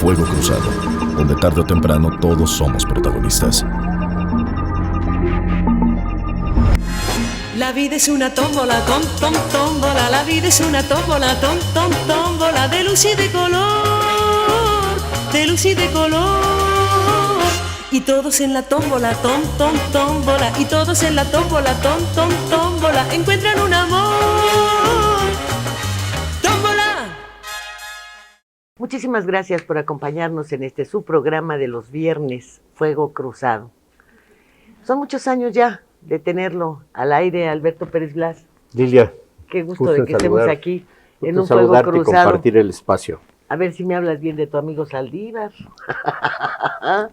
Fuego Cruzado, donde tarde o temprano todos somos protagonistas. La vida es una tómbola, tómbola. La vida es una tómbola, tómbola. De luz y de color, de luz y de color. Y todos en la tómbola, tómbola. Y todos en la tómbola, tómbola. Encuentran un amor. ¡Tómbola! Muchísimas gracias por acompañarnos en este su programa de los viernes, Fuego Cruzado. Son muchos años ya de tenerlo al aire, Alberto Pérez Blas. Lilia, qué gusto de que estemos aquí en un Fuego saludarte Cruzado. Y compartir el espacio. A ver si me hablas bien de tu amigo Saldívar.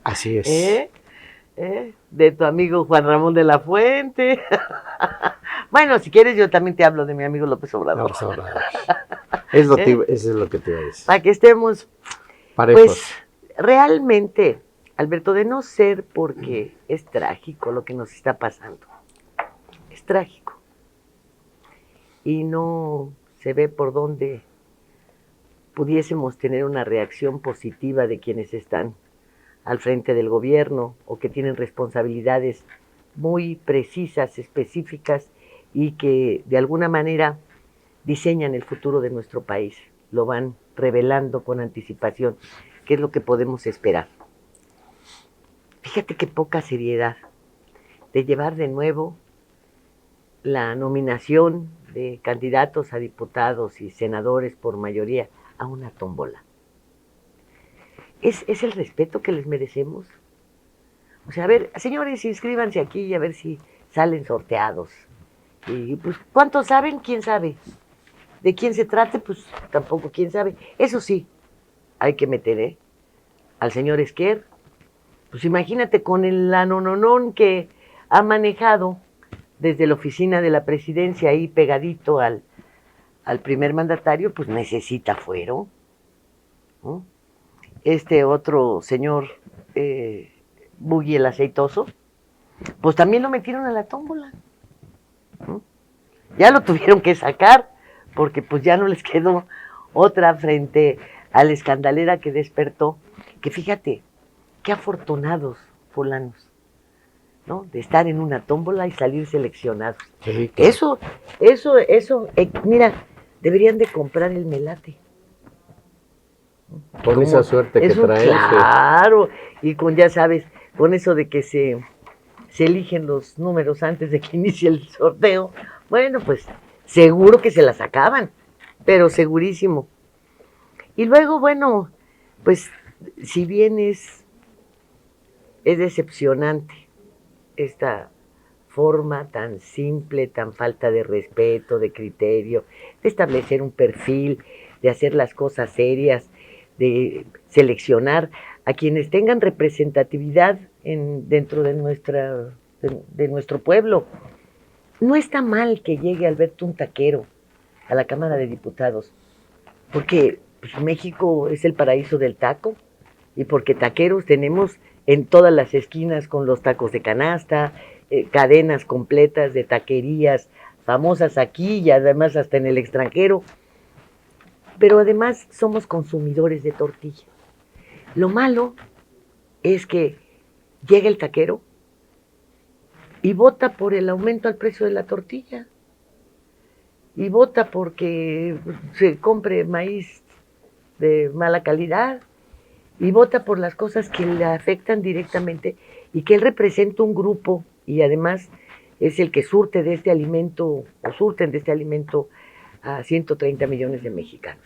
Así es. De tu amigo Juan Ramón de la Fuente. Bueno, si quieres yo también te hablo de mi amigo López Obrador. Eso es lo que te voy a decir. Para que estemos parejos. Pues realmente, Alberto, de no ser porque es trágico lo que nos está pasando. Es trágico. Y no se ve por dónde pudiésemos tener una reacción positiva de quienes están al frente del gobierno o que tienen responsabilidades muy precisas, específicas y que de alguna manera diseñan el futuro de nuestro país. Lo van revelando con anticipación. ¿Qué es lo que podemos esperar? Fíjate qué poca seriedad de llevar de nuevo la nominación de candidatos a diputados y senadores por mayoría a una tómbola. ¿Es el respeto que les merecemos? O sea, a ver, señores, inscríbanse aquí y a ver si salen sorteados. Y pues, ¿cuántos saben? ¿Quién sabe? ¿De quién se trate? Pues tampoco, ¿quién sabe? Eso sí, hay que meter, al señor Esquer. Pues imagínate con el anononón que ha manejado desde la oficina de la presidencia ahí pegadito al primer mandatario, pues necesita fuero, ¿no? Este otro señor, Buggy el Aceitoso, pues también lo metieron a la tómbola, ¿no? Ya lo tuvieron que sacar, porque pues ya no les quedó otra frente a la escandalera que despertó, que fíjate, qué afortunados fulanos, ¿no? De estar en una tómbola y salir seleccionados. Sí, claro. Eso, mira, deberían de comprar el melate. Con esa suerte que traen. Claro, y con, ya sabes, con eso de que se eligen los números antes de que inicie el sorteo, bueno, pues seguro que se las acaban, pero segurísimo. Y luego, bueno, pues si bien es decepcionante esta forma tan simple, tan falta de respeto, de criterio, de establecer un perfil, de hacer las cosas serias, de seleccionar a quienes tengan representatividad dentro de nuestro pueblo. No está mal que llegue Alberto un taquero a la Cámara de Diputados, porque pues, México es el paraíso del taco, y porque taqueros tenemos en todas las esquinas con los tacos de canasta, cadenas completas de taquerías famosas aquí y además hasta en el extranjero. Pero además somos consumidores de tortilla. Lo malo es que llega el taquero y vota por el aumento al precio de la tortilla. Y vota porque se compre maíz de mala calidad. Y vota por las cosas que le afectan directamente y que él representa un grupo y además es el que surte de este alimento, o surten de este alimento a 130 millones de mexicanos.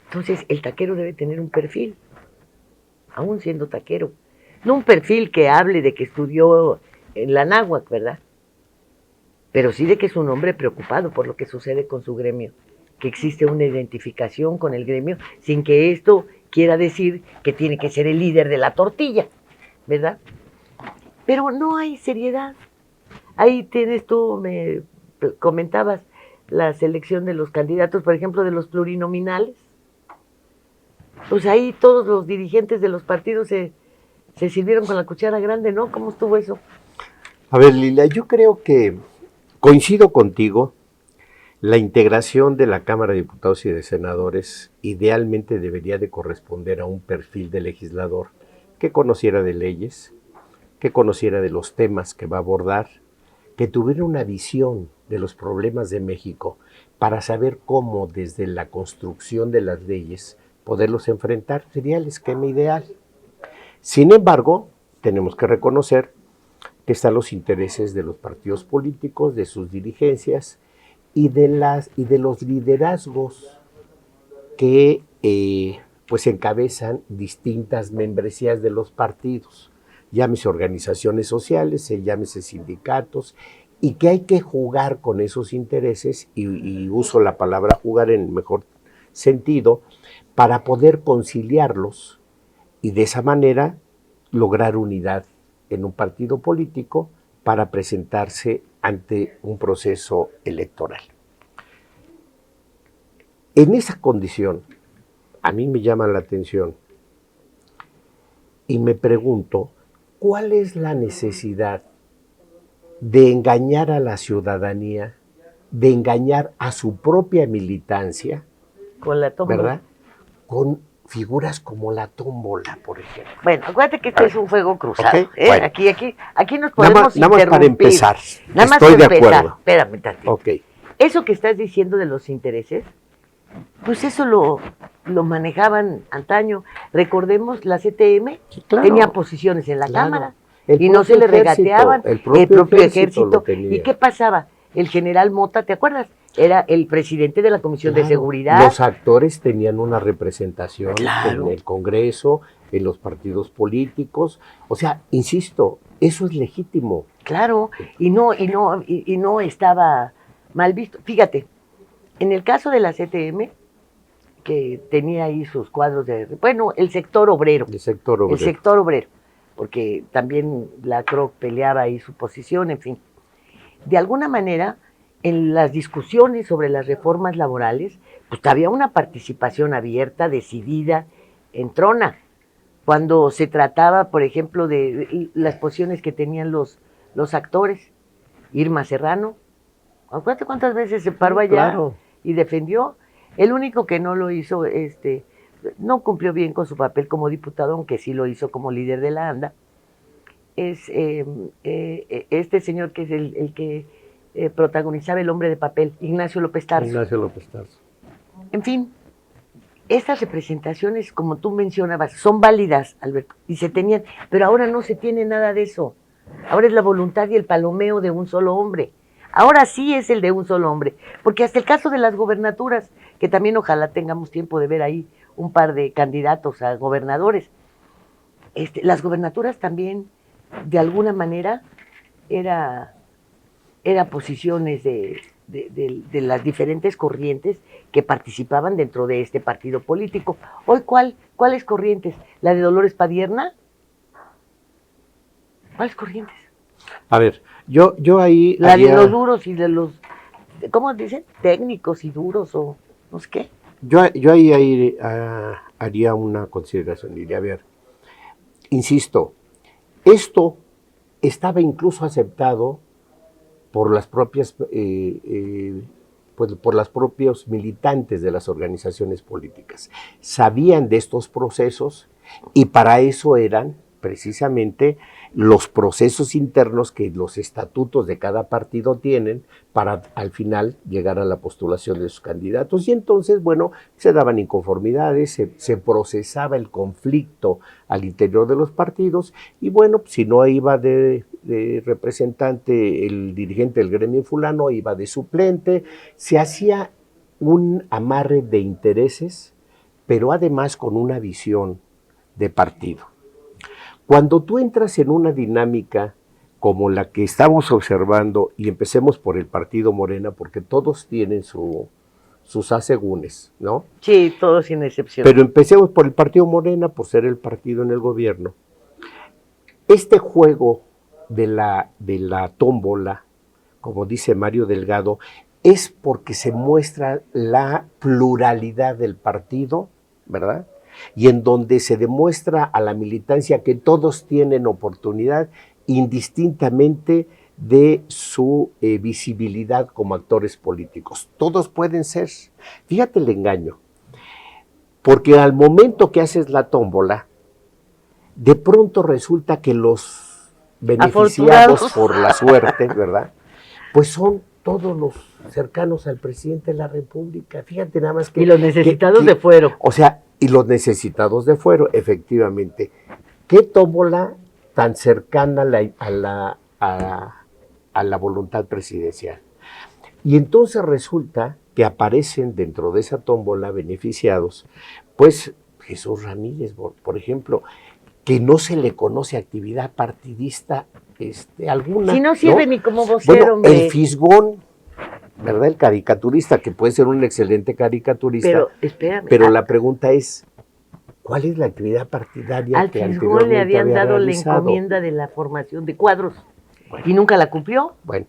Entonces, el taquero debe tener un perfil, aún siendo taquero. No un perfil que hable de que estudió en la náhuac, ¿verdad? Pero sí de que es un hombre preocupado por lo que sucede con su gremio, que existe una identificación con el gremio, sin que esto quiera decir que tiene que ser el líder de la tortilla, ¿verdad? Pero no hay seriedad. Ahí tienes tú, me comentabas, la selección de los candidatos, por ejemplo, de los plurinominales. Pues ahí todos los dirigentes de los partidos se sirvieron con la cuchara grande, ¿no? ¿Cómo estuvo eso? A ver, Lilia, yo creo que coincido contigo La integración de la Cámara de Diputados y de Senadores idealmente debería de corresponder a un perfil de legislador que conociera de leyes, que conociera de los temas que va a abordar, que tuviera una visión de los problemas de México para saber cómo desde la construcción de las leyes poderlos enfrentar. Sería el esquema ideal. Sin embargo, tenemos que reconocer que están los intereses de los partidos políticos, de sus dirigencias y de los liderazgos que pues encabezan distintas membresías de los partidos, llámese organizaciones sociales, llámese sindicatos, y que hay que jugar con esos intereses, y uso la palabra jugar en el mejor sentido, para poder conciliarlos y de esa manera lograr unidad en un partido político para presentarse ante un proceso electoral. En esa condición, a mí me llama la atención y me pregunto, ¿cuál es la necesidad de engañar a la ciudadanía, de engañar a su propia militancia, con la tómbola, ¿verdad? Con figuras como la tómbola, por ejemplo. Bueno, acuérdate que este es un fuego cruzado. Okay, bueno. Aquí nos podemos nada más para empezar. Nada más estoy para de empezar. acuerdo. Espérame tantito. Ok. Eso que estás diciendo de los intereses, pues eso lo manejaban antaño. Recordemos, la CTM Sí, claro. tenía posiciones en la Claro. Cámara El y no se le propio ejército, regateaban. el propio ejército lo tenía. ¿Y qué pasaba? El general Mota, ¿te acuerdas? Era el presidente de la Comisión de Claro. Seguridad. Los actores tenían una representación Claro. en el Congreso, en los partidos políticos. O sea, insisto, eso es legítimo. Claro, y no estaba mal visto. Fíjate, en el caso de la CTM, que tenía ahí sus cuadros bueno, el sector obrero. El sector obrero. El sector obrero, porque también la CROC peleaba ahí su posición, en fin. De alguna manera, en las discusiones sobre las reformas laborales, pues había una participación abierta, decidida, entrona. Cuando se trataba, por ejemplo, de las posiciones que tenían los actores, Irma Serrano, acuérdate cuántas veces se paró allá Claro. y defendió. El único que no lo hizo, no cumplió bien con su papel como diputado, aunque sí lo hizo como líder de la ANDA, es este señor que es el que protagonizaba El hombre de papel, Ignacio López Tarso. Ignacio López Tarso. En fin, estas representaciones, como tú mencionabas, son válidas, Alberto, y se tenían, pero ahora no se tiene nada de eso. Ahora es la voluntad y el palomeo de un solo hombre. Ahora sí es el de un solo hombre, porque hasta el caso de las gobernaturas, que también ojalá tengamos tiempo de ver ahí un par de candidatos a gobernadores, las gobernaturas también, de alguna manera, era posiciones de las diferentes corrientes que participaban dentro de este partido político. Hoy, ¿cuáles corrientes? ¿La de Dolores Padierna? ¿Cuáles corrientes? A ver, yo ahí... La de los duros y de los, ¿cómo dicen? Técnicos y duros o no sé qué. Yo ahí haría una consideración, diría, a ver, insisto, esto estaba incluso aceptado por las propias, pues por los propios militantes de las organizaciones políticas. Sabían de estos procesos y para eso eran precisamente los procesos internos que los estatutos de cada partido tienen para al final llegar a la postulación de sus candidatos. Y entonces, bueno, se daban inconformidades, se procesaba el conflicto al interior de los partidos y bueno, si no iba de representante el dirigente del gremio fulano, iba de suplente, se hacía un amarre de intereses, pero además con una visión de partido. Cuando tú entras en una dinámica como la que estamos observando, y empecemos por el partido Morena, porque todos tienen sus asegúnes, ¿no? Sí, todos sin excepción. Pero empecemos por el partido Morena, por ser el partido en el gobierno. Este juego de la tómbola, como dice Mario Delgado, es porque se muestra la pluralidad del partido, ¿verdad? Y en donde se demuestra a la militancia que todos tienen oportunidad indistintamente de su visibilidad como actores políticos. Todos pueden ser. Fíjate el engaño. Porque al momento que haces la tómbola, de pronto resulta que los beneficiados por la suerte, ¿verdad? Pues son todos los cercanos al presidente de la República. Fíjate nada más que... Y los necesitados de fuero. O sea, y los necesitados de fuero, efectivamente. ¿Qué tómbola tan cercana a la voluntad presidencial? Y entonces resulta que aparecen dentro de esa tómbola beneficiados, pues Jesús Ramírez, por ejemplo, que no se le conoce actividad partidista alguna. Si no sirve, ¿no? Ni como vocero, bueno, hombre. El Fisgón, ¿verdad? El caricaturista, que puede ser un excelente caricaturista. Pero, espérame. Pero la pregunta es, ¿cuál es la actividad partidaria al que Fisgón le habían dado realizado? La encomienda de la formación de cuadros. Bueno, y nunca la cumplió. Bueno,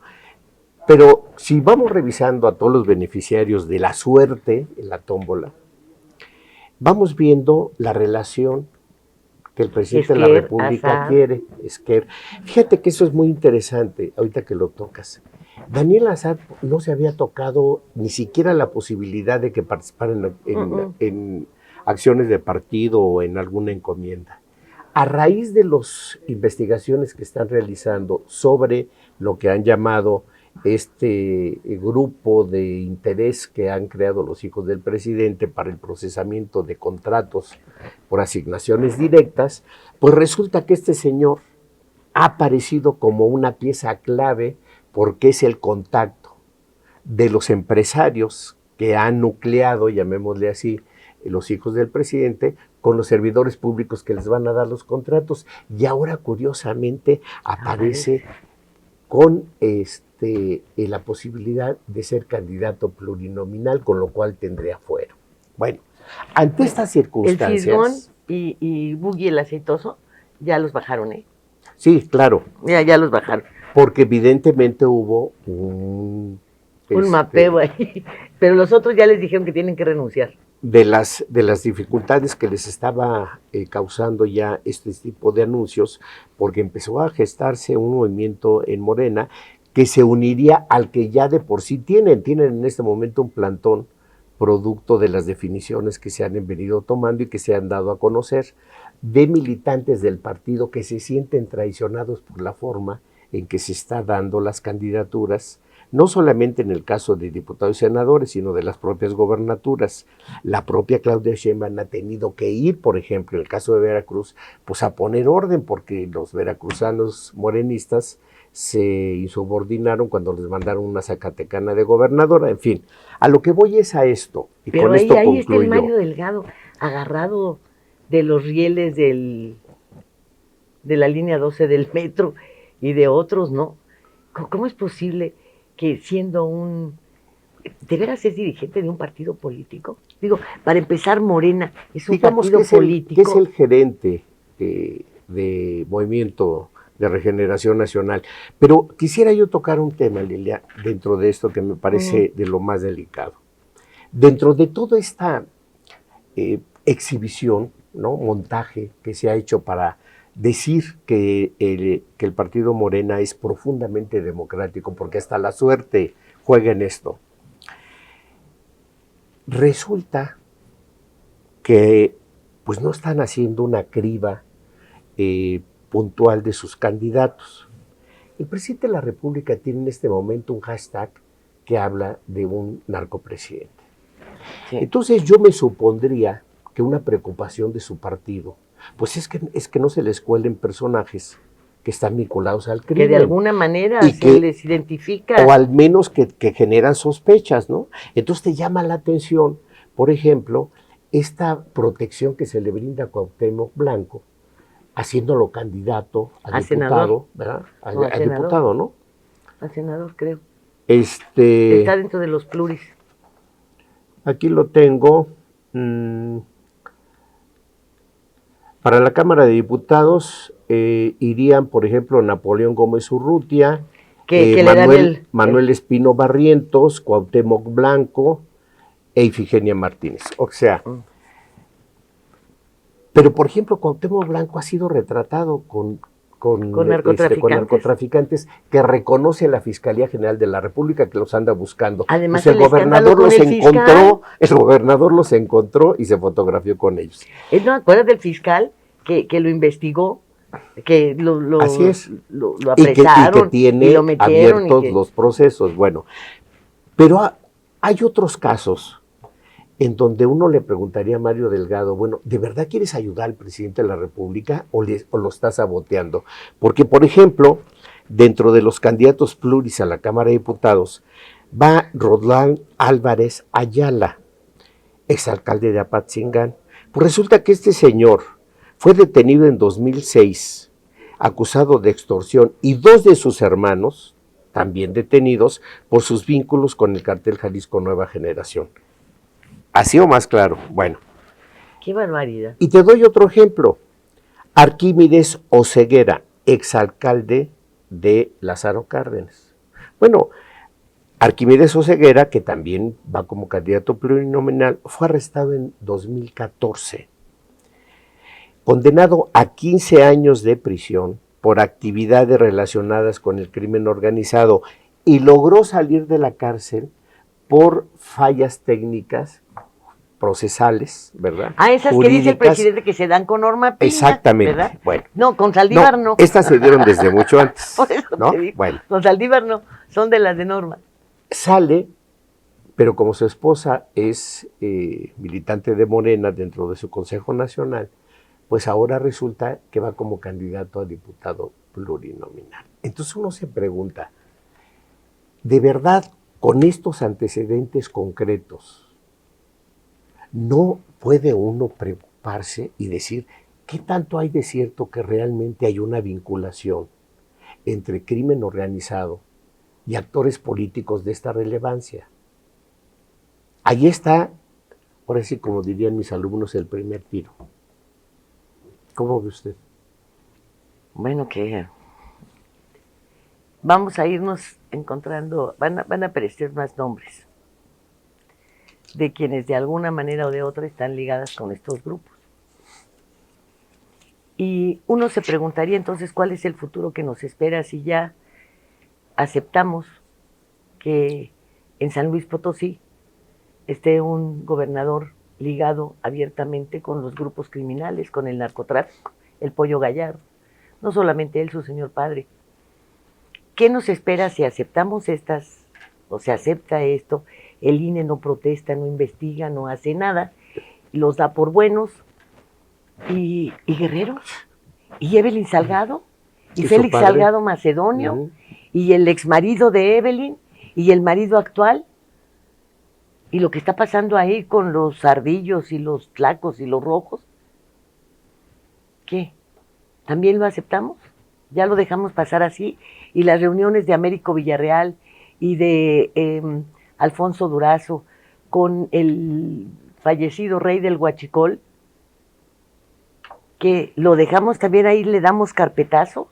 pero si vamos revisando a todos los beneficiarios de la suerte en la tómbola, vamos viendo la relación que el presidente de la República quiere. Fíjate que eso es muy interesante, ahorita que lo tocas. Daniel Azad no se había tocado ni siquiera la posibilidad de que participara en acciones de partido o en alguna encomienda. A raíz de las investigaciones que están realizando sobre lo que han llamado este grupo de interés que han creado los hijos del presidente para el procesamiento de contratos por asignaciones directas, pues resulta que este señor ha aparecido como una pieza clave porque es el contacto de los empresarios que han nucleado, llamémosle así, los hijos del presidente, con los servidores públicos que les van a dar los contratos. Y ahora, curiosamente, aparece con la posibilidad de ser candidato plurinominal, con lo cual tendría fuero. Bueno, ante estas circunstancias... El Fisgón y Buggy el aceitoso ya los bajaron, ¿eh? Sí, claro. Ya los bajaron. Porque evidentemente hubo un mapeo ahí. Pero los otros ya les dijeron que tienen que renunciar. De las dificultades que les estaba causando ya este tipo de anuncios, porque empezó a gestarse un movimiento en Morena que se uniría al que ya de por sí tienen en este momento un plantón producto de las definiciones que se han venido tomando y que se han dado a conocer de militantes del partido que se sienten traicionados por la forma en que se está dando las candidaturas, no solamente en el caso de diputados y senadores, sino de las propias gobernaturas. La propia Claudia Sheinbaum ha tenido que ir, por ejemplo, en el caso de Veracruz, pues a poner orden, porque los veracruzanos morenistas se insubordinaron cuando les mandaron una zacatecana de gobernadora. En fin, a lo que voy es a esto, y pero con esto concluyo. Ahí está el Mario Delgado, agarrado de los rieles de la línea 12 del metro y de otros, ¿no? ¿Cómo es posible que siendo ¿de veras es dirigente de un partido político? Digo, para empezar, Morena es un partido político. Que es el gerente de Movimiento de Regeneración Nacional. Pero quisiera yo tocar un tema, Lilia, dentro de esto que me parece de lo más delicado. Dentro de toda esta exhibición, ¿no? Montaje que se ha hecho para decir que el partido Morena es profundamente democrático, porque hasta la suerte juega en esto. Resulta que pues no están haciendo una criba puntual de sus candidatos. El presidente de la República tiene en este momento un hashtag que habla de un narcopresidente. Sí. Entonces yo me supondría que una preocupación de su partido pues es que no se les cuelen personajes que están vinculados al crimen. Que de alguna manera les identifica. O al menos que generan sospechas, ¿no? Entonces te llama la atención, por ejemplo, esta protección que se le brinda a Cuauhtémoc Blanco, haciéndolo candidato a diputado, senador, ¿verdad? A diputado, ¿no? A senador, creo. Está dentro de los pluris. Aquí lo tengo. Para la Cámara de Diputados irían, por ejemplo, Napoleón Gómez Urrutia, Manuel Espino Barrientos, Cuauhtémoc Blanco e Ifigenia Martínez. O sea, pero por ejemplo, Cuauhtémoc Blanco ha sido retratado con con con narcotraficantes, que reconoce la Fiscalía General de la República que los anda buscando. Además, pues el gobernador los encontró y se fotografió con ellos. ¿No acuerdas del fiscal que lo investigó? Que Así es. lo Y apresaron que tiene y lo metieron. abiertos los procesos. Bueno, pero hay otros casos en donde uno le preguntaría a Mario Delgado, bueno, ¿de verdad quieres ayudar al presidente de la República o lo estás saboteando? Porque, por ejemplo, dentro de los candidatos pluris a la Cámara de Diputados, va Roldán Álvarez Ayala, exalcalde de Apatzingán. Pues resulta que este señor fue detenido en 2006, acusado de extorsión, y 2 de sus hermanos, también detenidos, por sus vínculos con el cartel Jalisco Nueva Generación. ¿Así o más claro? Bueno. ¡Qué barbaridad! Y te doy otro ejemplo. Arquímedes Oseguera, exalcalde de Lázaro Cárdenas. Bueno, Arquímedes Oseguera, que también va como candidato plurinominal, fue arrestado en 2014. Condenado a 15 años de prisión por actividades relacionadas con el crimen organizado y logró salir de la cárcel por fallas técnicas procesales, ¿verdad? Esas jurídicas, que dice el presidente que se dan con Norma Piña. Exactamente. ¿Verdad? Bueno. No, con Saldívar no. Estas se dieron desde mucho antes. Por eso ¿no? te digo. Bueno. Con Saldívar no, son de las de Norma. Sale, pero como su esposa es militante de Morena dentro de su Consejo Nacional, pues ahora resulta que va como candidato a diputado plurinominal. Entonces uno se pregunta, ¿de verdad con estos antecedentes concretos no puede uno preocuparse y decir qué tanto hay de cierto que realmente hay una vinculación entre crimen organizado y actores políticos de esta relevancia? Ahí está, ahora sí, como dirían mis alumnos, el primer tiro. ¿Cómo ve usted? Bueno, que vamos a irnos encontrando, van a aparecer más nombres de quienes de alguna manera o de otra están ligadas con estos grupos. Y uno se preguntaría entonces cuál es el futuro que nos espera si ya aceptamos que en San Luis Potosí esté un gobernador ligado abiertamente con los grupos criminales, con el narcotráfico, el Pollo Gallardo. No solamente él, su señor padre. ¿Qué nos espera si aceptamos se acepta esto? El INE no protesta, no investiga, no hace nada, los da por buenos. ¿Y Guerrero? ¿Y Evelyn Salgado? ¿Y Félix Salgado Macedonio? ¿Y el exmarido de Evelyn? ¿Y el marido actual? ¿Y lo que está pasando ahí con los ardillos y los tlacos y los rojos? ¿Qué? ¿También lo aceptamos? ¿Ya lo dejamos pasar así? ¿Y las reuniones de Américo Villarreal y de Alfonso Durazo con el fallecido rey del Huachicol? ¿Que lo dejamos también ahí, le damos carpetazo?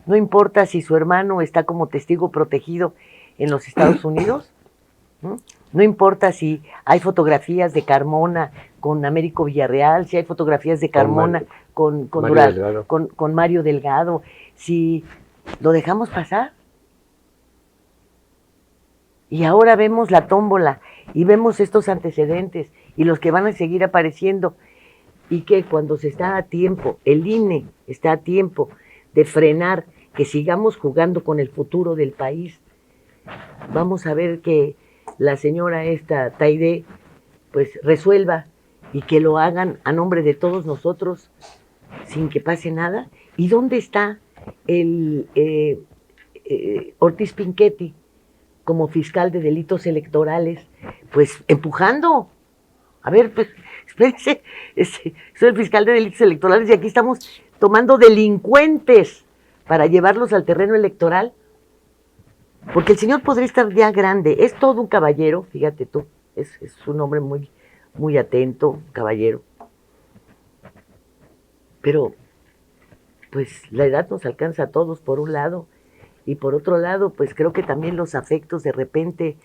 No importa si su hermano está como testigo protegido en los Estados Unidos. No importa si hay fotografías de Carmona con Américo Villarreal, si hay fotografías de Carmona con Mario Delgado, si lo dejamos pasar. Y ahora vemos la tómbola y vemos estos antecedentes y los que van a seguir apareciendo, y que cuando se está a tiempo, el INE está a tiempo de frenar que sigamos jugando con el futuro del país, vamos a ver que la señora Taide pues resuelva y que lo hagan a nombre de todos nosotros sin que pase nada. ¿Y dónde está el Ortiz Pinchetti como fiscal de delitos electorales? Pues empujando. A ver, pues espérense, soy el fiscal de delitos electorales y aquí estamos tomando delincuentes para llevarlos al terreno electoral. Porque el señor podría estar ya grande, es todo un caballero, fíjate tú, es un hombre muy, muy atento, caballero. Pero, pues la edad nos alcanza a todos por un lado, y por otro lado, pues creo que también los afectos de repente,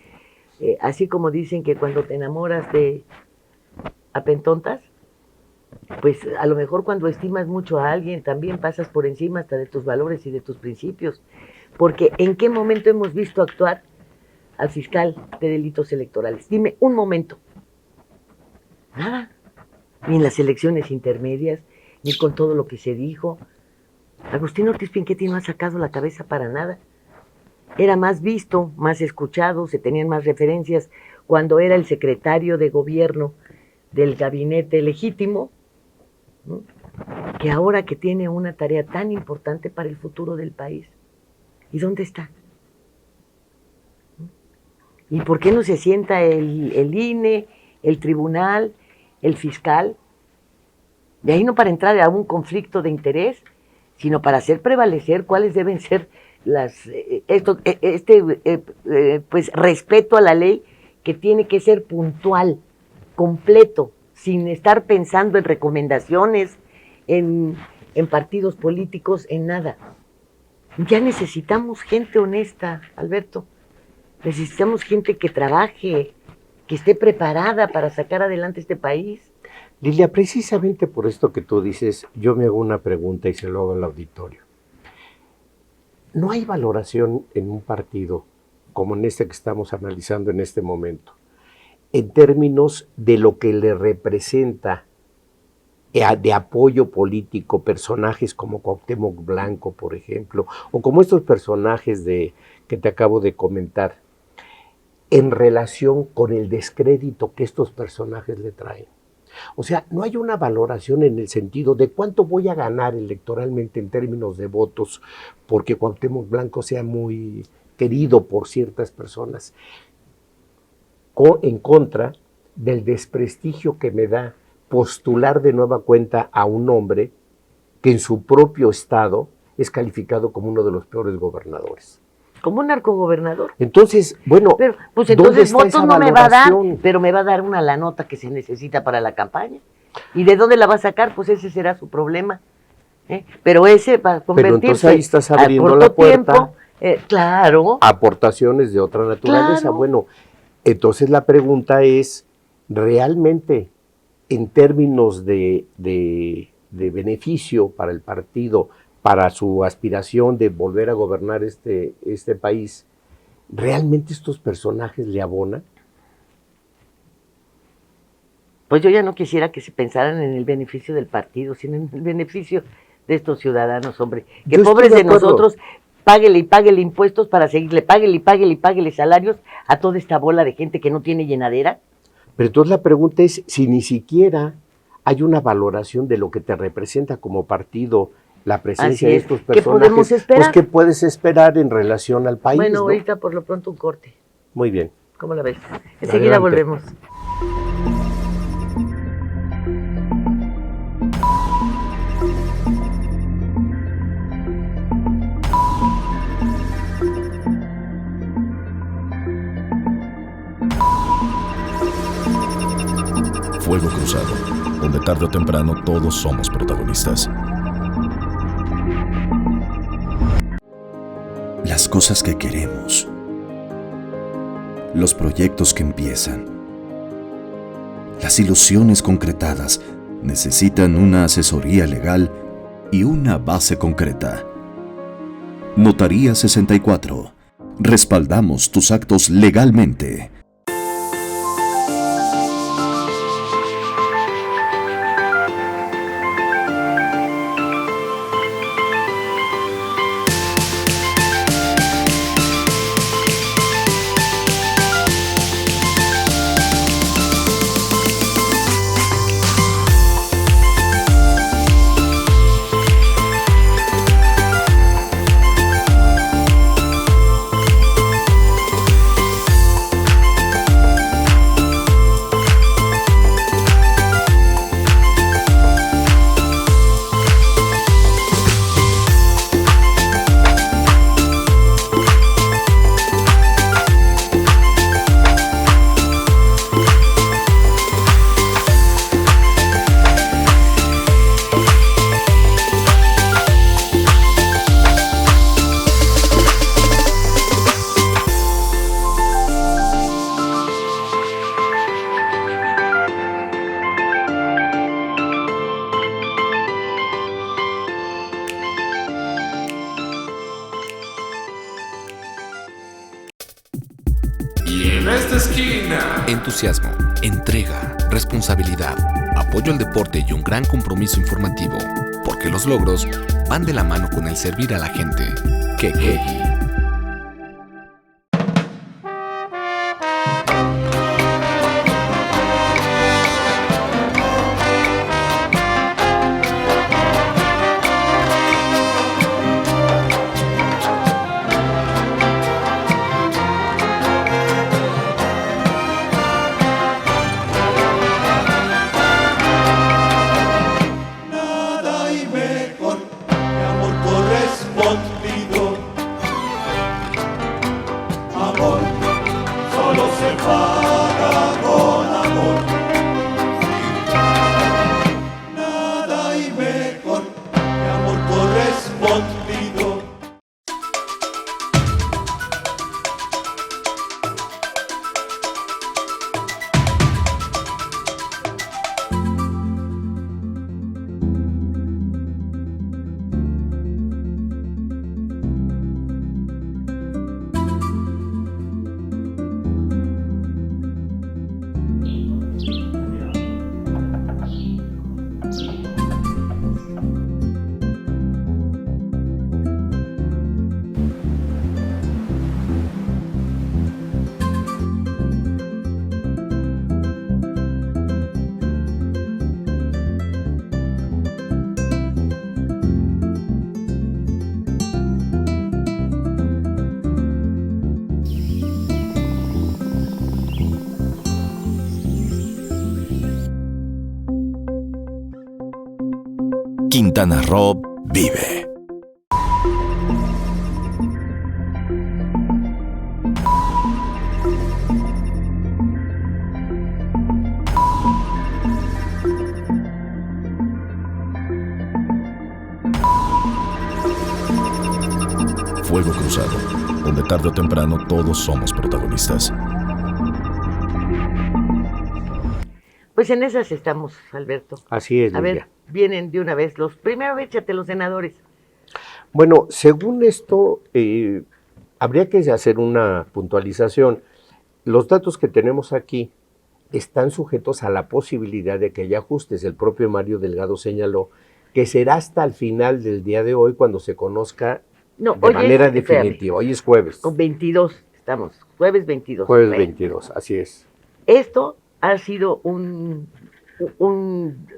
así como dicen que cuando te enamoras de apentontas, pues a lo mejor cuando estimas mucho a alguien también pasas por encima hasta de tus valores y de tus principios. Porque ¿en qué momento hemos visto actuar al fiscal de delitos electorales? Dime un momento. Nada. Ni en las elecciones intermedias, ni con todo lo que se dijo. Agustín Ortiz Pinchetti no ha sacado la cabeza para nada. Era más visto, más escuchado, se tenían más referencias cuando era el secretario de gobierno del gabinete legítimo, ¿no? Que ahora que tiene una tarea tan importante para el futuro del país. ¿Y dónde está? ¿Y por qué no se sienta el INE, el tribunal, el fiscal? De ahí no para entrar a un conflicto de interés, sino para hacer prevalecer cuáles deben ser pues respeto a la ley, que tiene que ser puntual, completo, sin estar pensando en recomendaciones, en partidos políticos, en nada. Ya necesitamos gente honesta, Alberto. Necesitamos gente que trabaje, que esté preparada para sacar adelante este país. Lilia, precisamente por esto que tú dices, yo me hago una pregunta y se lo hago al auditorio. ¿No hay valoración en un partido como en este que estamos analizando en este momento, en términos de lo que le representa de apoyo político, personajes como Cuauhtémoc Blanco, por ejemplo, o como estos personajes que te acabo de comentar, en relación con el descrédito que estos personajes le traen? O sea, no hay una valoración en el sentido de cuánto voy a ganar electoralmente en términos de votos porque Cuauhtémoc Blanco sea muy querido por ciertas personas, en contra del desprestigio que me da postular de nueva cuenta a un hombre que en su propio estado es calificado como uno de los peores gobernadores. Como un narcogobernador. Entonces, bueno, pero, pues entonces votos no me va a dar, pero me va a dar la nota que se necesita para la campaña. ¿Y de dónde la va a sacar? Pues ese será su problema. Pero ese va a convertirse. Pero entonces ahí estás abriendo la puerta. Claro. Aportaciones de otra naturaleza. Claro. Bueno, entonces la pregunta es, ¿realmente en términos de beneficio para el partido, para su aspiración de volver a gobernar este país, ¿realmente estos personajes le abonan? Pues yo ya no quisiera que se pensaran en el beneficio del partido, sino en el beneficio de estos ciudadanos, hombre. Que pobres de nosotros, páguele y páguele impuestos para seguirle, páguele y páguele y páguele salarios a toda esta bola de gente que no tiene llenadera. Pero entonces la pregunta es, si ni siquiera hay una valoración de lo que te representa como partido, la presencia de estos personajes, ¿qué podemos esperar? Pues, ¿qué puedes esperar en relación al país? Bueno, ¿no? ahorita por lo pronto un corte. Muy bien. ¿Cómo la ves? Enseguida volvemos. Fuego Cruzado, donde tarde o temprano todos somos protagonistas. Las cosas que queremos, los proyectos que empiezan, las ilusiones concretadas necesitan una asesoría legal y una base concreta. Notaría 64. Respaldamos tus actos legalmente. esquina. Entusiasmo, entrega, responsabilidad, apoyo al deporte y un gran compromiso informativo, porque los logros van de la mano con el servir a la gente. Queque. Quintana Roo vive. Fuego Cruzado, donde tarde o temprano todos somos protagonistas. Pues en esas estamos, Alberto. Así es, A Lilia. ver, vienen de una vez los... Primero échate los senadores. Bueno, según esto, habría que hacer una puntualización. Los datos que tenemos aquí están sujetos a la posibilidad de que haya ajustes. El propio Mario Delgado señaló que será hasta el final del día de hoy cuando se conozca No, de manera definitiva. Hoy es jueves. Con 22 estamos, jueves 22. Jueves Bueno, 22, así es. Esto ha sido un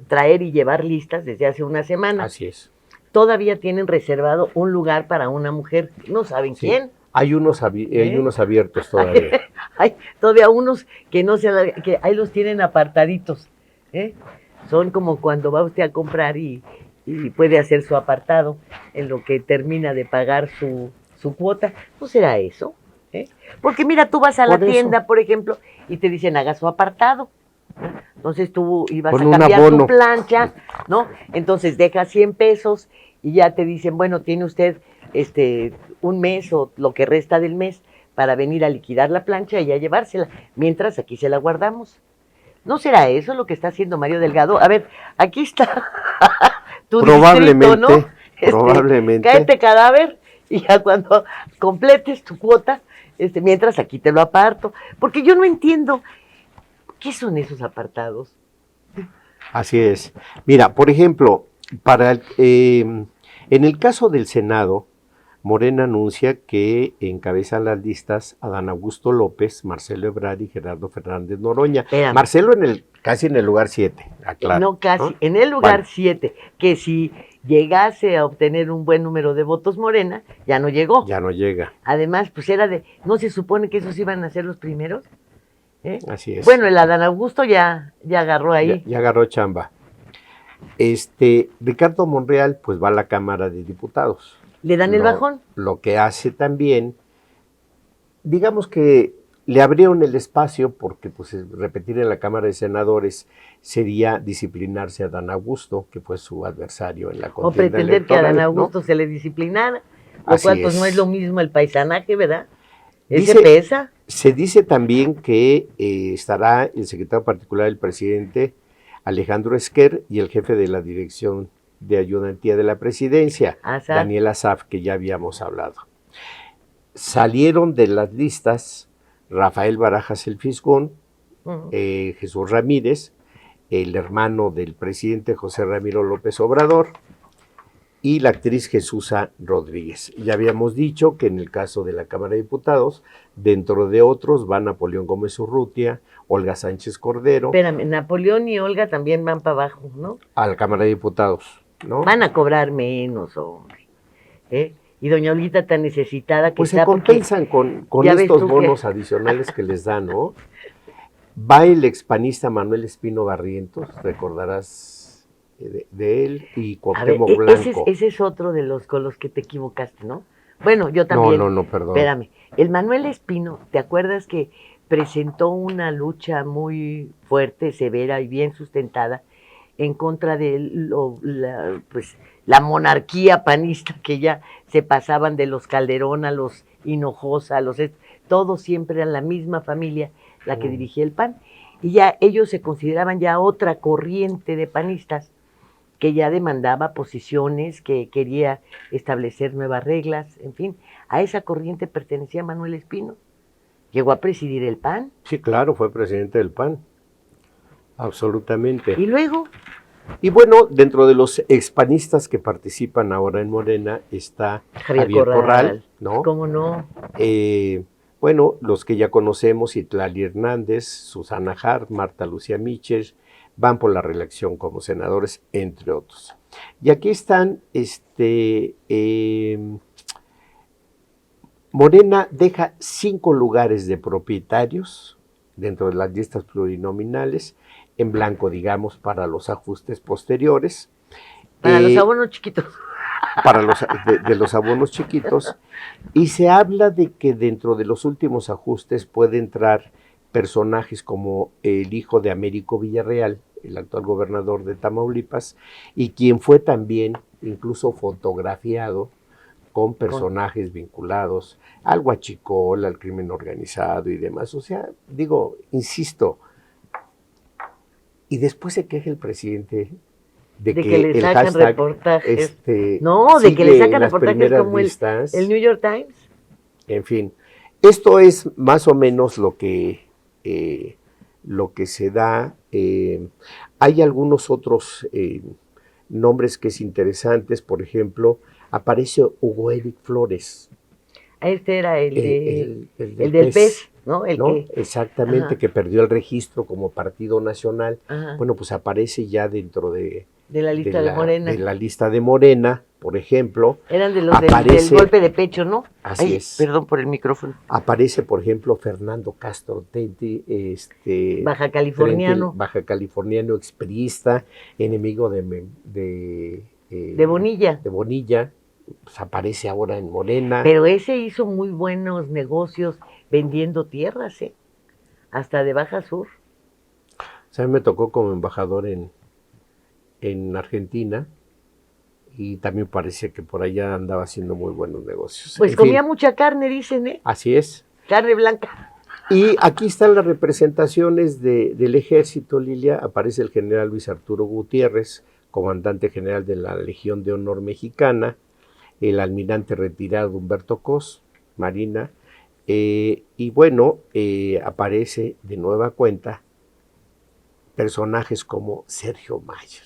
traer y llevar listas desde hace una semana. Así es. Todavía tienen reservado un lugar para una mujer. No saben Sí. quién. Hay unos abiertos todavía. Hay todavía unos que no que ahí los tienen apartaditos. ¿Eh? Son como cuando va usted a comprar y puede hacer su apartado en lo que termina de pagar su cuota. ¿No será eso? ¿Eh? Porque mira, tú vas a la Por eso. tienda, por ejemplo, y te dicen haga su apartado. Entonces tú ibas Con a un cambiar abono. tu plancha, ¿no? Entonces dejas 100 pesos y ya te dicen, bueno, tiene usted un mes o lo que resta del mes para venir a liquidar la plancha y a llevársela, mientras aquí se la guardamos. ¿No será eso lo que está haciendo Mario Delgado? A ver, aquí está tu Probablemente, distrito, ¿no? probablemente. Cáete cadáver y ya cuando completes tu cuota, mientras aquí te lo aparto. Porque yo no entiendo, ¿qué son esos apartados? Así es. Mira, por ejemplo, en el caso del Senado, Morena anuncia que encabezan las listas Adán Augusto López, Marcelo Ebrard y Gerardo Fernández Noroña. Espérame. Marcelo casi en el lugar 7, aclaro. No, casi, ¿no? en el lugar Bueno. 7, que si llegase a obtener un buen número de votos Morena, ya no llegó. Ya no llega. Además, pues ¿no se supone que esos iban a ser los primeros? ¿Eh? Así es. Bueno, el Adán Augusto ya agarró ahí. Ya agarró chamba. Ricardo Monreal pues va a la Cámara de Diputados. ¿Le dan el bajón? Lo que hace también, digamos que le abrieron el espacio porque pues repetir en la Cámara de Senadores sería disciplinarse a Adán Augusto, que fue su adversario en la O contienda pretender que a Adán electoral, ¿no? Augusto se le disciplinara, lo Así cual pues es. no es lo mismo el paisanaje, ¿verdad? Ese Dice- pesa. Se dice también que estará el secretario particular del presidente, Alejandro Esquer, y el jefe de la Dirección de Ayudantía de la Presidencia, Azar. Daniel Asaf, que ya habíamos hablado. Salieron de las listas Rafael Barajas el Fisgón, Ujú. Jesús Ramírez, el hermano del presidente José Ramiro López Obrador, y la actriz Jesusa Rodríguez. Ya habíamos dicho que en el caso de la Cámara de Diputados, dentro de otros va Napoleón Gómez Urrutia, Olga Sánchez Cordero, Espérame, Napoleón y Olga también van para abajo, ¿no? a la Cámara de Diputados, ¿no? Van a cobrar menos, hombre. ¿Eh? Y doña Olguita tan necesitada que Pues se está porque- compensan con ya ves estos tú que- bonos adicionales que les dan, ¿no? Va el expanista Manuel Espino Barrientos, recordarás de él, y A ver, Cuauhtémoc Blanco. ese es otro de los con los que te equivocaste, ¿no? Bueno, yo también. No, perdón. Espérame. El Manuel Espino, ¿te acuerdas que presentó una lucha muy fuerte, severa y bien sustentada en contra de la monarquía panista, que ya se pasaban de los Calderón a los Hinojosa, todos siempre eran la misma familia la que dirigía el PAN, y ya ellos se consideraban ya otra corriente de panistas que ya demandaba posiciones, que quería establecer nuevas reglas, en fin, a esa corriente pertenecía Manuel Espino. Llegó a presidir el PAN, Sí, claro, fue presidente del PAN. Absolutamente. y luego, Y bueno, dentro de los expanistas que participan ahora en Morena está Javier Corral, ¿no? ¿cómo no? Bueno, los que ya conocemos, Itlali Hernández, Susana Hart, Marta Lucía Mitchell, van por la reelección como senadores, entre otros. Y aquí están, Morena deja 5 lugares de propietarios dentro de las listas plurinominales, en blanco, digamos, para los ajustes posteriores. Para los abonos chiquitos. Para de los abonos chiquitos, y se habla de que dentro de los últimos ajustes puede entrar personajes como el hijo de Américo Villarreal, el actual gobernador de Tamaulipas, y quien fue también incluso fotografiado con personajes vinculados al huachicol, al crimen organizado y demás. O sea, digo, insisto, y después se queja el presidente de que le el sacan hashtag, reportajes. No, de que le sigue sacan en las reportajes primeras como listas. el New York Times. En fin, esto es más o menos lo que se da. Hay algunos otros nombres que es interesantes. Por ejemplo, aparece Hugo Eric Flores. Este era el del PES, PES, ¿no? Exactamente, Ajá. que perdió el registro como partido nacional. Ajá. Bueno, pues aparece ya dentro de la lista de Morena. De la lista de Morena, por ejemplo. Eran de los del golpe de pecho, ¿no? Así es. Perdón por el micrófono. Aparece, por ejemplo, Fernando Castro Teti, baja californiano, expriista, enemigo de Bonilla. De Bonilla, pues aparece ahora en Morena. Pero ese hizo muy buenos negocios vendiendo tierras, hasta de Baja Sur. O sea, a mí me tocó como embajador en Argentina, y también parece que por allá andaba haciendo muy buenos negocios. Pues en comía fin, mucha carne, dicen, Así es. carne blanca. Y aquí están las representaciones del ejército, Lilia. Aparece el general Luis Arturo Gutiérrez, comandante general de la Legión de Honor Mexicana, el almirante retirado Humberto Cos, Marina, y bueno, aparece de nueva cuenta personajes como Sergio Mayer.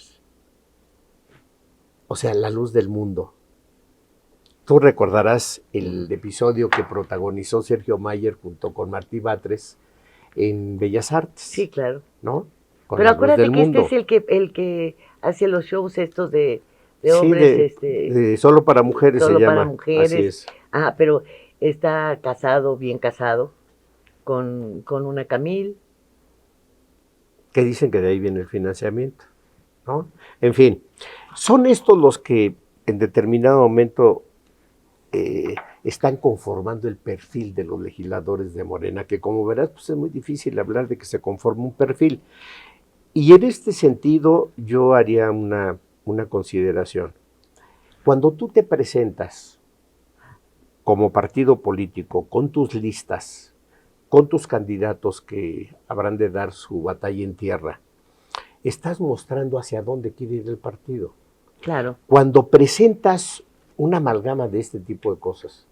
O sea, la luz del mundo. Tú recordarás el episodio que protagonizó Sergio Mayer junto con Martí Batres en Bellas Artes. Sí, claro. ¿No? Con Pero la luz acuérdate del que mundo. este es el que hace los shows estos de Sí, hombres. de solo para mujeres solo se para llama. mujeres. Así es. Ah, pero está casado, bien casado, con una Camil. Que dicen que de ahí viene el financiamiento, ¿no? En fin, son estos los que en determinado momento están conformando el perfil de los legisladores de Morena, que como verás, pues es muy difícil hablar de que se conforme un perfil. Y en este sentido yo haría una consideración. Cuando tú te presentas como partido político con tus listas, con tus candidatos que habrán de dar su batalla en tierra, estás mostrando hacia dónde quiere ir el partido. Claro. Cuando presentas una amalgama de este tipo de cosas,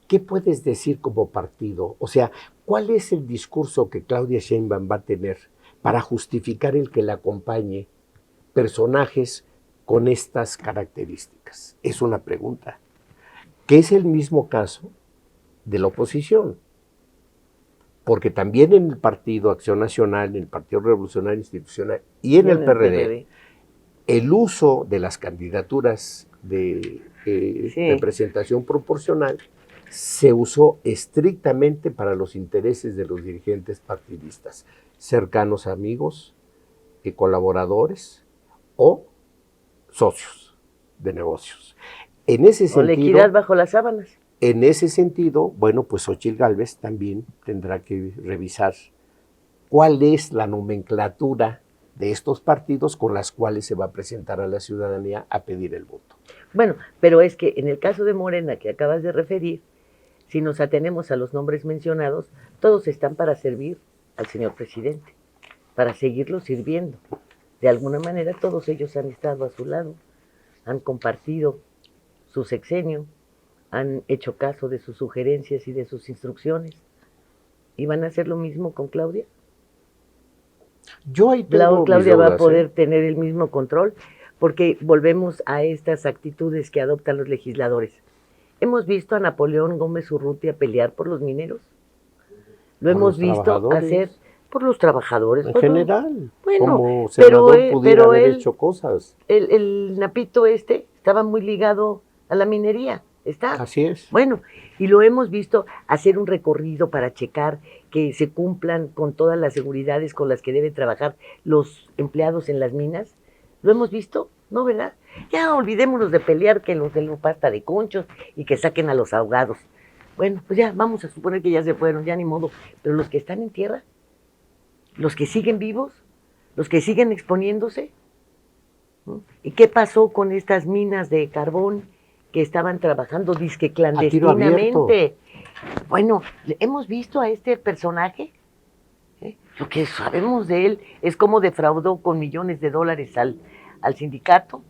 ¿qué puedes decir como partido? O sea, ¿Cuál es el discurso que Claudia Sheinbaum va a tener para justificar el que la acompañe personajes con estas características? Es una pregunta, que es el mismo caso de la oposición, porque también en el Partido Acción Nacional, en el Partido Revolucionario Institucional y en el PRD, el uso de las candidaturas de representación proporcional se usó estrictamente para los intereses de los dirigentes partidistas, cercanos a amigos, colaboradores o socios de negocios. En ese sentido, o la equidad bajo las sábanas. En ese sentido, bueno, pues Xóchitl Gálvez también tendrá que revisar cuál es la nomenclatura de estos partidos con las cuales se va a presentar a la ciudadanía a pedir el voto. Bueno, pero es que en el caso de Morena que acabas de referir, si nos atenemos a los nombres mencionados, todos están para servir al señor presidente, para seguirlo sirviendo. De alguna manera todos ellos han estado a su lado, han compartido su sexenio, han hecho caso de sus sugerencias y de sus instrucciones. ¿Y van a hacer lo mismo con Claudia? Yo ahí tengo Claudia mis va a dudas, poder tener el mismo control, porque volvemos a estas actitudes que adoptan los legisladores. Hemos visto a Napoleón Gómez Urrutia pelear por los mineros. Lo hemos visto hacer por los trabajadores. En general, bueno, como senador pudiera haber hecho cosas. El Napito estaba muy ligado a la minería. ¿Está? Así es. Bueno, y lo hemos visto hacer un recorrido para checar que se cumplan con todas las seguridades con las que deben trabajar los empleados en las minas. ¿Lo hemos visto? ¿No, verdad? Ya olvidémonos de pelear que los de la pasta de conchos y que saquen a los ahogados. Bueno, pues ya vamos a suponer que ya se fueron, ya ni modo. Pero los que están en tierra, los que siguen vivos, los que siguen exponiéndose. ¿No? ¿Y qué pasó con estas minas de carbón que estaban trabajando disque clandestinamente? Bueno, hemos visto a este personaje. Lo que sabemos de él es cómo defraudó con millones de dólares al sindicato,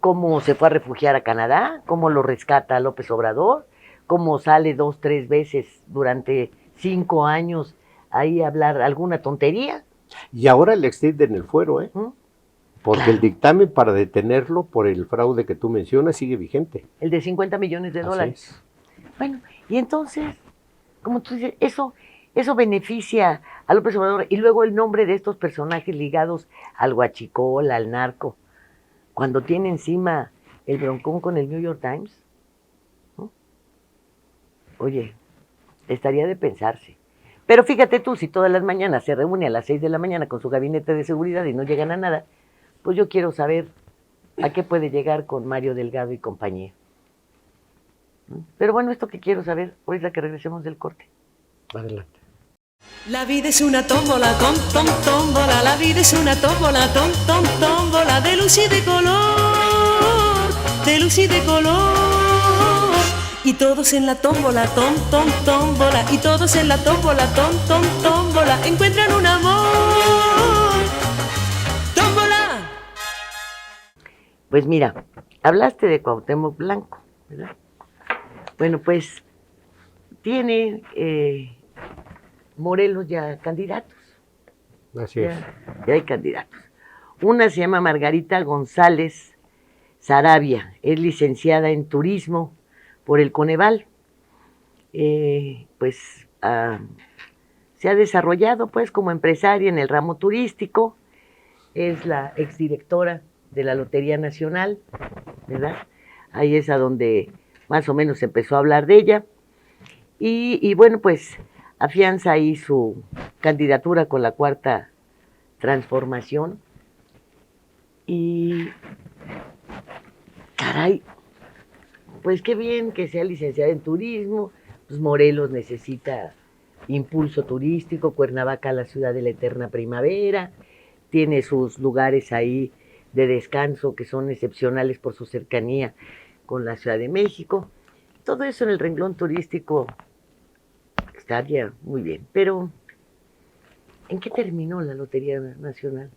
cómo se fue a refugiar a Canadá, cómo lo rescata López Obrador, cómo sale 2, 3 veces durante 5 años ahí a hablar alguna tontería. Y ahora le extienden el fuero, porque el dictamen para detenerlo por el fraude que tú mencionas sigue vigente. El de 50 millones de dólares. Bueno, y entonces, como tú dices, eso beneficia a López Obrador. Y luego el nombre de estos personajes ligados al huachicol, al narco, cuando tiene encima el broncón con el New York Times, ¿no? Oye, estaría de pensarse. Pero fíjate tú, si todas las mañanas se reúne a las 6 de la mañana con su gabinete de seguridad y no llegan a nada, pues yo quiero saber a qué puede llegar con Mario Delgado y compañía. Pero bueno, esto que quiero saber, ahorita que regresemos del corte. Adelante. La vida es una tómbola, tómbola, la vida es una tómbola, tómbola, de luz y de color, de luz y de color. Y todos en la tómbola, tómbola, y todos en la tómbola, tómbola, encuentran un amor. ¡Tómbola! Pues mira, hablaste de Cuauhtémoc Blanco, ¿verdad? Bueno, pues tiene Morelos ya candidatos. Así es. Ya hay candidatos. Una se llama Margarita González Sarabia, es licenciada en turismo por el Coneval. Se ha desarrollado pues como empresaria en el ramo turístico, es la exdirectora de la Lotería Nacional, ¿verdad? Ahí es a donde más o menos se empezó a hablar de ella. Y bueno, pues afianza ahí su candidatura con la Cuarta Transformación. Y caray, pues qué bien que sea licenciada en turismo. Pues Morelos necesita impulso turístico, Cuernavaca, la ciudad de la eterna primavera, tiene sus lugares ahí de descanso que son excepcionales por su cercanía con la Ciudad de México. Todo eso en el renglón turístico estaría muy bien. Pero, ¿en qué terminó la Lotería Nacional?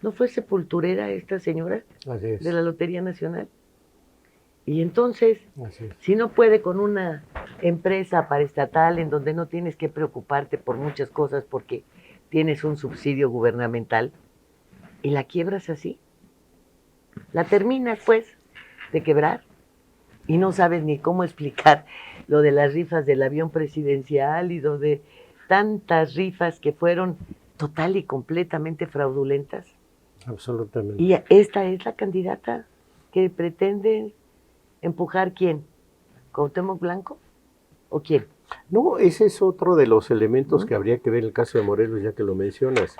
¿No fue sepulturera esta señora Así es. de la Lotería Nacional? Y entonces, Así es. si no puede con una empresa paraestatal en donde no tienes que preocuparte por muchas cosas porque tienes un subsidio gubernamental y la quiebras así. La terminas, pues, de quebrar y no sabes ni cómo explicar lo de las rifas del avión presidencial y lo de tantas rifas que fueron total y completamente fraudulentas. Absolutamente. Y esta es la candidata que pretende empujar, ¿quién? ¿Cuauhtémoc Blanco? ¿O quién? No, ese es otro de los elementos que habría que ver en el caso de Morelos, ya que lo mencionas.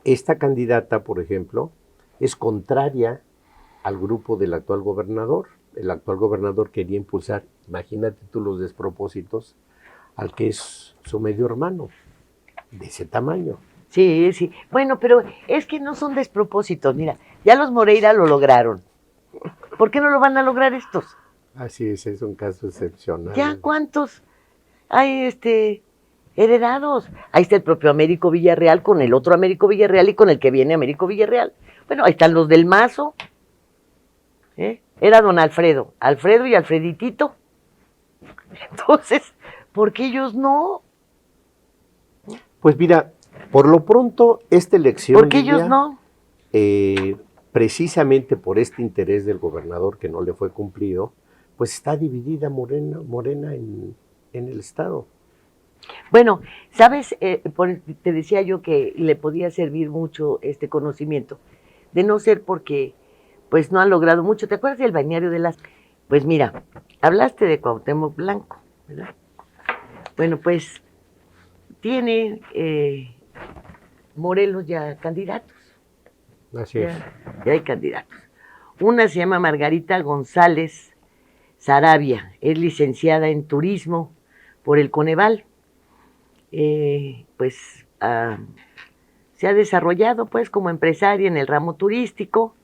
Esta candidata, por ejemplo, es contraria al grupo del actual gobernador. El actual gobernador quería impulsar, imagínate tú los despropósitos, al que es su medio hermano, de ese tamaño. Sí, sí. Bueno, pero es que no son despropósitos. Mira, ya los Moreira lo lograron. ¿Por qué no lo van a lograr estos? Así es un caso excepcional. ¿Ya cuántos hay heredados? Ahí está el propio Américo Villarreal con el otro Américo Villarreal y con el que viene Américo Villarreal. Bueno, ahí están los del Mazo. Era don Alfredo y Alfreditito. Entonces, ¿por qué ellos no? Pues mira, por lo pronto, esta elección, ¿Por qué ellos no? Precisamente por este interés del gobernador que no le fue cumplido, pues está dividida Morena en el Estado. Bueno, ¿sabes? Te decía yo que le podía servir mucho este conocimiento, de no ser porque pues no han logrado mucho. ¿Te acuerdas del balneario de las...? Pues mira, hablaste de Cuauhtémoc Blanco, ¿verdad? Bueno, pues tiene Morelos ya candidatos. Así es. Ya hay candidatos. Una se llama Margarita González Sarabia, es licenciada en turismo por el Coneval. Se ha desarrollado pues como empresaria en el ramo turístico,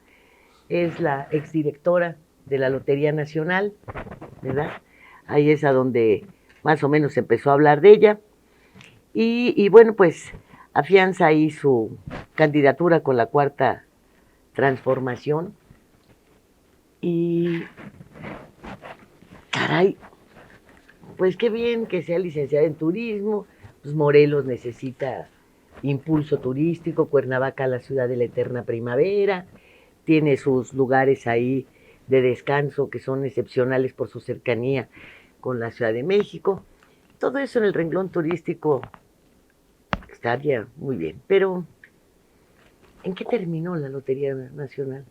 es la exdirectora de la Lotería Nacional, ¿verdad? Ahí es a donde más o menos se empezó a hablar de ella. Y bueno, pues afianza ahí su candidatura con la Cuarta Transformación. Y caray, pues qué bien que sea licenciada en turismo. Pues Morelos necesita impulso turístico, Cuernavaca, la ciudad de la eterna primavera, tiene sus lugares ahí de descanso que son excepcionales por su cercanía con la Ciudad de México. Todo eso en el renglón turístico estaría muy bien. Pero, ¿en qué terminó la Lotería Nacional?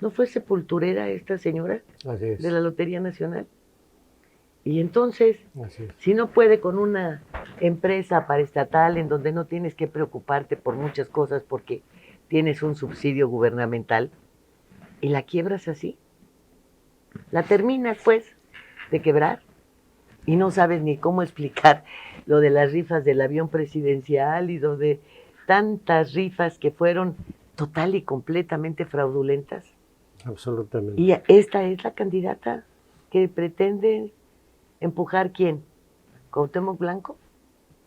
¿No fue sepulturera esta señora de la Lotería Nacional? Y entonces, si no puede con una empresa paraestatal en donde no tienes que preocuparte por muchas cosas porque tienes un subsidio gubernamental y la quiebras así, la terminas pues de quebrar y no sabes ni cómo explicar lo de las rifas del avión presidencial y lo de tantas rifas que fueron total y completamente fraudulentas. Absolutamente. Y esta es la candidata que pretende empujar, ¿quién? ¿Cuauhtémoc Blanco?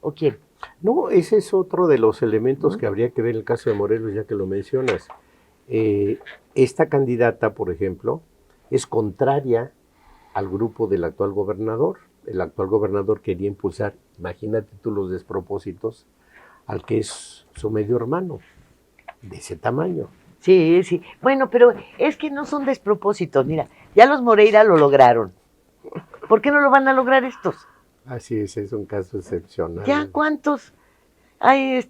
¿O quién? No, ese es otro de los elementos que habría que ver en el caso de Morelos, ya que lo mencionas. Esta candidata, por ejemplo, es contraria al grupo del actual gobernador. El actual gobernador quería impulsar, imagínate tú los despropósitos, al que es su medio hermano, de ese tamaño. Sí, sí. Bueno, pero es que no son despropósitos. Mira, ya los Moreira lo lograron. ¿Por qué no lo van a lograr estos? Así es un caso excepcional. ¿Ya cuántos hay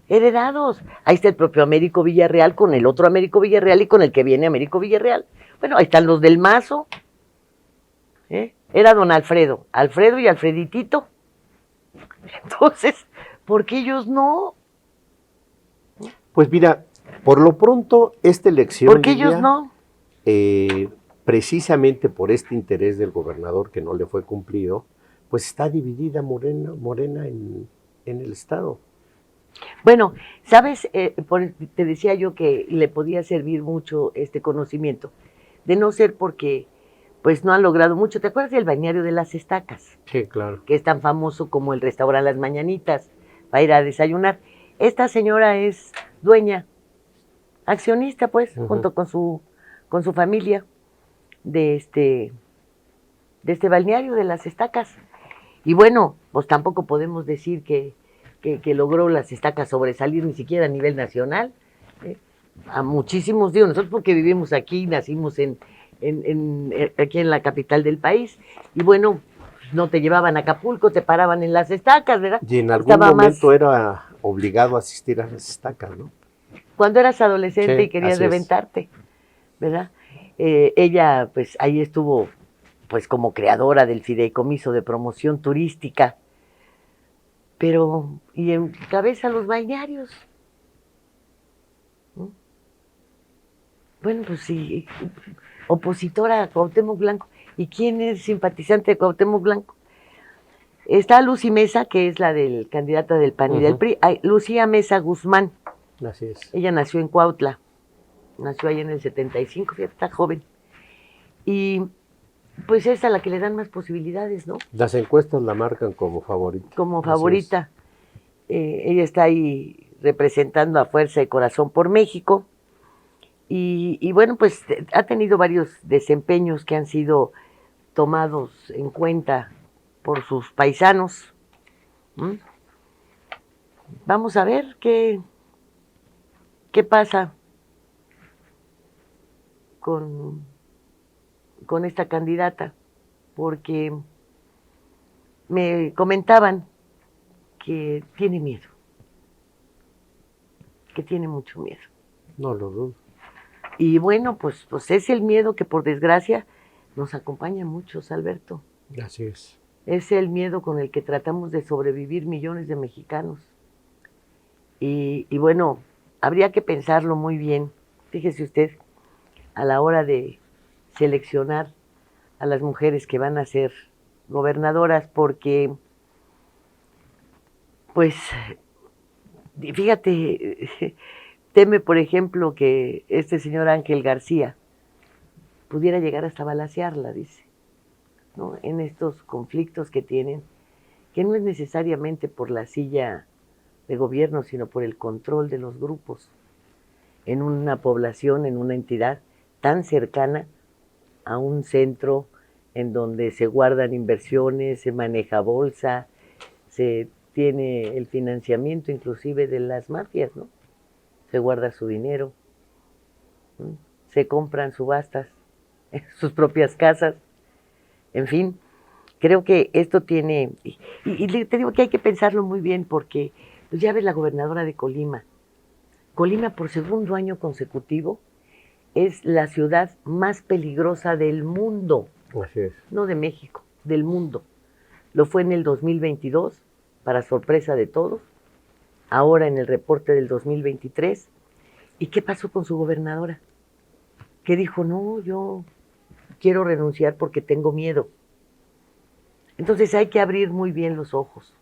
heredados? Ahí está el propio Américo Villarreal con el otro Américo Villarreal y con el que viene Américo Villarreal. Bueno, ahí están los del Mazo. Era don Alfredo y Alfreditito. Entonces, ¿por qué ellos no? Pues mira, por lo pronto, esta elección... ¿Por qué ellos no? Precisamente por este interés del gobernador que no le fue cumplido, pues está dividida Morena en el Estado. Bueno, ¿sabes? Te decía yo que le podía servir mucho este conocimiento, de no ser porque pues no han logrado mucho. ¿Te acuerdas del balneario de las Estacas? Sí, claro. Que es tan famoso como el restaurante Las Mañanitas, para ir a desayunar. Esta señora es dueña, accionista pues, junto con su familia, de de este balneario de Las Estacas. Y bueno, pues tampoco podemos decir que logró Las Estacas sobresalir ni siquiera a nivel nacional. A muchísimos, digo, nosotros porque vivimos aquí, nacimos aquí en la capital del país, y bueno, no te llevaban a Acapulco, te paraban en Las Estacas, ¿verdad? Y en algún momento era obligado a asistir a Las Estacas, ¿no? Cuando eras adolescente Sí, y querías así es. reventarte, ¿verdad? Ella, pues, ahí estuvo, pues, como creadora del Fideicomiso de Promoción Turística, pero, y encabeza los balnearios. ¿Mm? Bueno, pues sí, opositora a Cuauhtémoc Blanco. ¿Y quién es simpatizante de Cuauhtémoc Blanco? Está Lucy Mesa, que es la del candidata del PAN y del PRI. Hay Lucía Mesa Guzmán. Así es. Ella nació en Cuautla. Nació ahí en el 75, fíjate, está joven. Y pues es a la que le dan más posibilidades, ¿no? Las encuestas la marcan como favorita. Como favorita. Ella está ahí representando a Fuerza y Corazón por México. Y bueno, pues ha tenido varios desempeños que han sido tomados en cuenta por sus paisanos. ¿Mm? Vamos a ver qué pasa con esta candidata, porque me comentaban que tiene miedo, que tiene mucho miedo. No lo dudo. Y bueno, pues es el miedo que por desgracia nos acompaña a muchos, Alberto. Así es. Es el miedo con el que tratamos de sobrevivir millones de mexicanos. Y bueno, habría que pensarlo muy bien, fíjese usted, a la hora de seleccionar a las mujeres que van a ser gobernadoras, porque, pues, fíjate, teme, por ejemplo, que este señor Ángel García pudiera llegar hasta balacearla, dice, ¿no? En estos conflictos que tienen, que no es necesariamente por la silla de gobierno, sino por el control de los grupos en una población, en una entidad tan cercana a un centro en donde se guardan inversiones, se maneja bolsa, se tiene el financiamiento inclusive de las mafias, ¿no? Se guarda su dinero, ¿no? Se compran subastas en sus propias casas, en fin, creo que esto tiene, y te digo que hay que pensarlo muy bien porque, pues ya ves la gobernadora de Colima, Colima por segundo año consecutivo es la ciudad más peligrosa del mundo. Así es. No de México, del mundo. Lo fue en el 2022, para sorpresa de todos, ahora en el reporte del 2023. ¿Y qué pasó con su gobernadora? Que dijo, no, yo quiero renunciar porque tengo miedo. Entonces hay que abrir muy bien los ojos,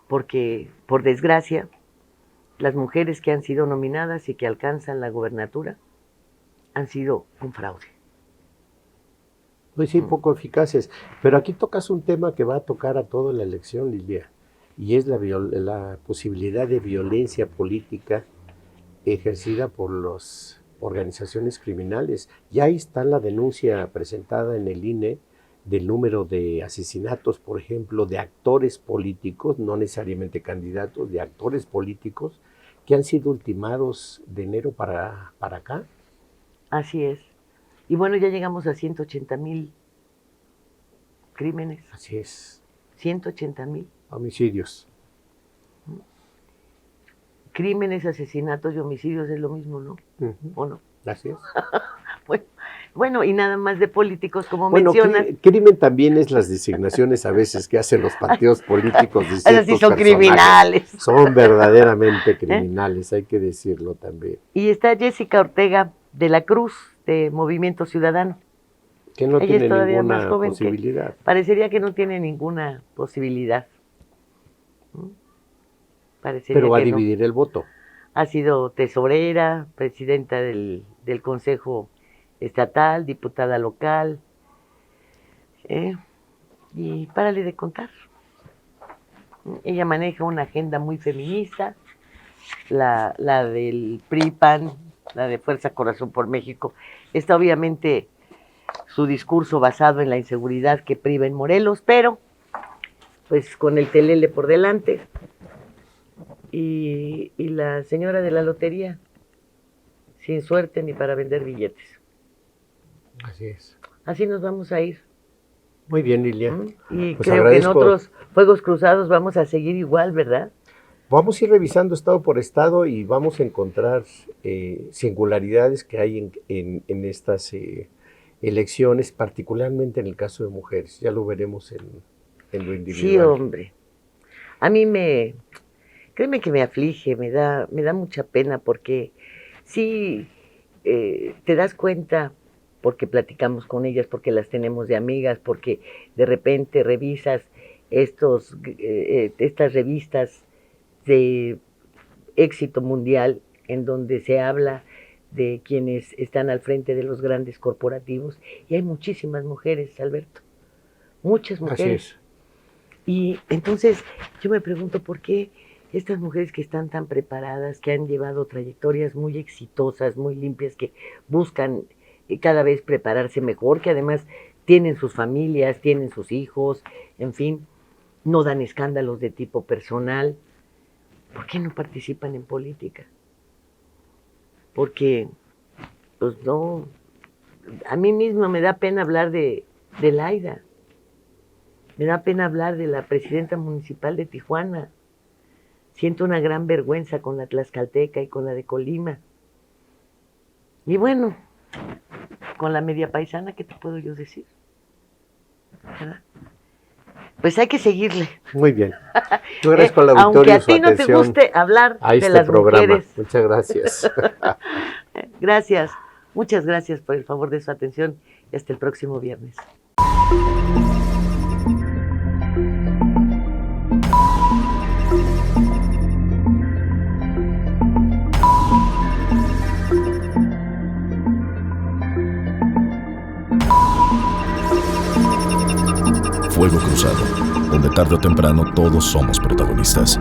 porque, por desgracia, las mujeres que han sido nominadas y que alcanzan la gobernatura han sido un fraude. Pues sí, poco eficaces. Pero aquí tocas un tema que va a tocar a toda la elección, Lilia, y es la posibilidad de violencia política ejercida por las organizaciones criminales. Ya ahí está la denuncia presentada en el INE del número de asesinatos, por ejemplo, de actores políticos, no necesariamente candidatos, de actores políticos que han sido ultimados de enero para acá. Así es. Y bueno, ya llegamos a 180,000 crímenes. Así es. 180,000. Homicidios. Crímenes, asesinatos y homicidios es lo mismo, ¿no? ¿O no? Así es. Bueno, y nada más de políticos, como Bueno, mencionas. crimen también es las designaciones a veces que hacen los partidos políticos de Esas sí son personajes. criminales. Son verdaderamente criminales, hay que decirlo también. Y está Jessica Ortega de la Cruz, de Movimiento Ciudadano. Que no Ella tiene es todavía más ninguna joven. posibilidad. Parecería que no tiene ninguna posibilidad. Parecería Pero va a que no. dividir el voto. Ha sido tesorera, presidenta del Consejo Estatal, diputada local. Y párale de contar. Ella maneja una agenda muy feminista, la del PRI-PAN, la de Fuerza Corazón por México, está obviamente su discurso basado en la inseguridad que priva en Morelos, pero pues con el telele por delante. Y la señora de la lotería, sin suerte ni para vender billetes. Así es. Así nos vamos a ir. Muy bien, Lilia. Y Pues creo agradezco. que en otros Fuegos Cruzados vamos a seguir igual, ¿verdad? Vamos a ir revisando estado por estado y vamos a encontrar singularidades que hay en estas elecciones, particularmente en el caso de mujeres. Ya lo veremos en lo individual. Sí, hombre. A mí créeme que me aflige, me da mucha pena porque sí te das cuenta, porque platicamos con ellas, porque las tenemos de amigas, porque de repente revisas estas revistas de éxito mundial en donde se habla de quienes están al frente de los grandes corporativos, y hay muchísimas mujeres, Alberto, muchas mujeres. Así es. Y entonces yo me pregunto por qué estas mujeres que están tan preparadas, que han llevado trayectorias muy exitosas, muy limpias, que buscan cada vez prepararse mejor, que además tienen sus familias, tienen sus hijos, en fin, no dan escándalos de tipo personal, ¿por qué no participan en política? Porque, pues no, a mí mismo me da pena hablar de Laida, me da pena hablar de la presidenta municipal de Tijuana, siento una gran vergüenza con la tlaxcalteca y con la de Colima, y bueno, con la media paisana, ¿qué te puedo yo decir? ¿Verdad? Pues hay que seguirle. Muy bien. Yo agradezco al auditorio aunque a su ti no te atención guste hablar a de este las programa. mujeres. Muchas gracias. Gracias, muchas gracias por el favor de su atención y hasta el próximo viernes. Fuego Cruzado, donde tarde o temprano todos somos protagonistas.